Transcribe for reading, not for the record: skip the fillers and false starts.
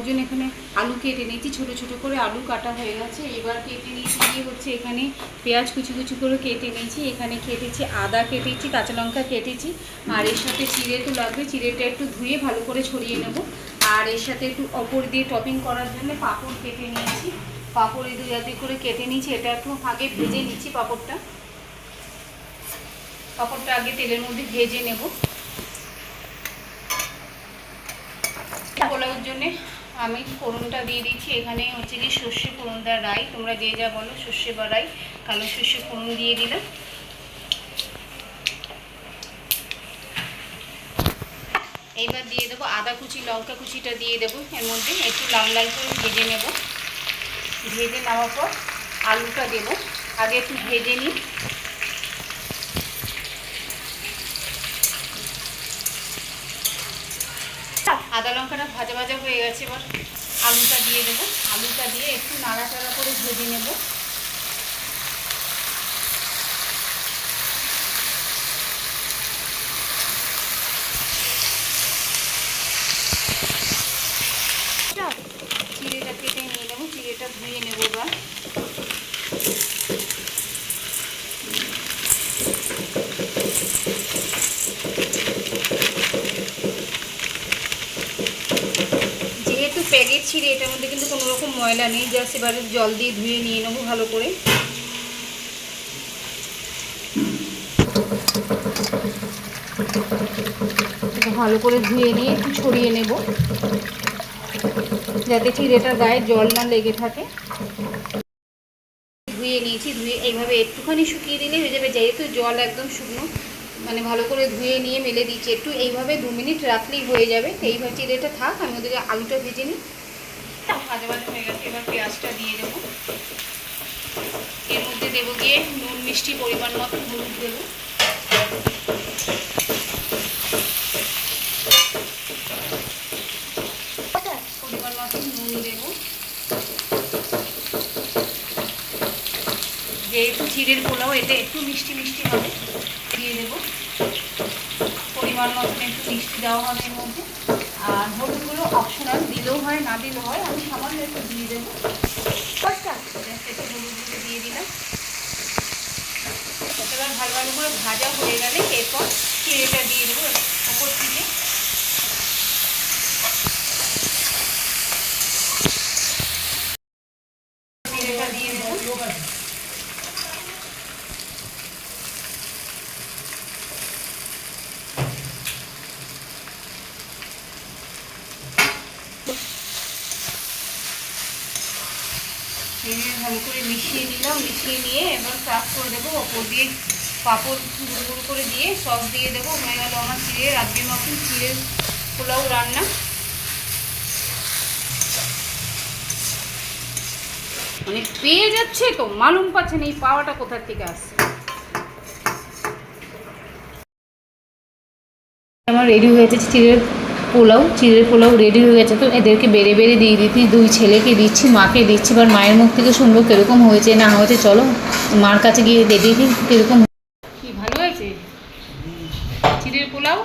জন্য এখানে আলু কেটে নিয়েছি, ছোটো ছোটো করে আলু কাটা হয়ে গেছে। এবার কেটে নিয়েছি দিয়ে হচ্ছে এখানে পেঁয়াজ কুচি কুচি করে কেটে নিয়েছি, এখানে কেটেছি আদা কেটেছি, কাঁচা লঙ্কা কেটেছি, আর এর সাথে চিড়ে তো লাগবে, চিড়েটা একটু ধুয়ে ভালো করে ছড়িয়ে নেব। আর এর সাথে একটু অপর দিয়ে টপিং করার জন্য পাঁপড় কেটে নিয়েছি, পাঁপড় এই 2 করে কেটে নিয়েছি। এটা একটু আগে ভেজে নিচ্ছি, পাঁপড়টা আগে তেলের মধ্যে ভেজে নেব। পোলাওর জন্যে আমি ফোড়নটা দিয়ে দিচ্ছি, এখানে হচ্ছে কি সর্ষে ফোড়ন দেওয়া রাই, তোমরা যে যা বলো, সর্ষে বা রাই, কালো সর্ষে ফোড়ন দিয়ে দিলাম। এইবার দিয়ে দেবো আদা কুচি, লঙ্কা কুচিটা দিয়ে দেবো এর মধ্যে, একটু লাল লাল করে ভেজে নেব। ভেজে নেওয়ার পর আলুটা দেবো, আগে একটু ভেজে নিই। আদা লঙ্কাটা ভাজা ভাজা হয়ে গেছে, এবার আলুটা দিয়ে দেবো। আলুটা দিয়ে একটু নাড়াচাড়া করে ভেজে নেব। চিড়েটা কেটে নিয়ে নেবো, চিড়েটা ধুয়ে নেবো এবার। যেহেতু প্যাকেট চিড়ে, এটার মধ্যে কিন্তু কোনো রকম ময়লা নেই, জাস্ট এবারে জল দিয়ে ধুয়ে নিয়ে নেবো ভালো করে। ভালো করে ধুয়ে নিয়ে একটু ছড়িয়ে নেব, যাতে চিড়েটার গায়ে জল না লেগে থাকে। ধুয়ে নিয়েছি, ধুয়ে এইভাবে একটুখানি শুকিয়ে দিলে হয়ে যাবে, যেহেতু জল একদম শুকনো, মানে ভালো করে ধুয়ে নিয়ে মেলে দিচ্ছি। একটু এইভাবে 2 মিনিট রাখলেই হয়ে যাবে। এইভাবে চিড়েটা থাক, আমি ওদিকে আলুটা ভেজে নিই। ভাজা ভাজা হয়ে গেছে, এবার পেঁয়াজটা দিয়ে দেবো। এর মধ্যে দেবো গিয়ে নুন মিষ্টি পরিমাণ মতো হলুদ দেবো, পরিমাণ মতো নুন দেবো। যেহেতু চিড়ের পোলাও, এটা একটু মিষ্টি মিষ্টি হবে, দিয়ে দেবো। পরিমাণ মতন একটু মিষ্টি দেওয়া হবে এর মধ্যে। আর হলুদগুলো অপশনাল, দিলেও হয় না দিলেও হয়, আমি সামান্য একটু দিয়ে দেবো। একটু হলুদগুলো দিয়ে দিলাম। এবার ভালো করে ভাজা হয়ে গেলে এরপর চিড়েটা দিয়ে দেবো ওপর থেকে। চিড়েটা দিয়ে দেবো। ভালো করে মিশিয়ে নিলাম, মিশিয়ে নিয়ে এবার সার্ভ করে দেবো। ওপর দিয়ে পাঁপড় গুঁড়ো গুঁড়ো করে দিয়ে সস দিয়ে দেবো। হয়ে গেল আমার চিড়ের আজকের মতন চিড়ের পোলাও রান্না। মানে পেয়ে যাচ্ছে তো, মালুম পাচ্ছে না এই পাওয়াটা কোথার থেকে আসছে। আমার রেডি হয়ে গেছে চিড়ের পোলাও রেডি হয়ে গেছে। তো এদেরকে বেড়ে বেড়ে দিয়ে দিচ্ছি, 2 ছেলেকে দিচ্ছি, মাকে দিচ্ছি। এবার মায়ের মুখ থেকে শুনবো কীরকম হয়েছে না হয়েছে। চলো মার কাছে গিয়ে দেখি কীরকম। কি ভালো হয়েছে চিড়ের পোলাও?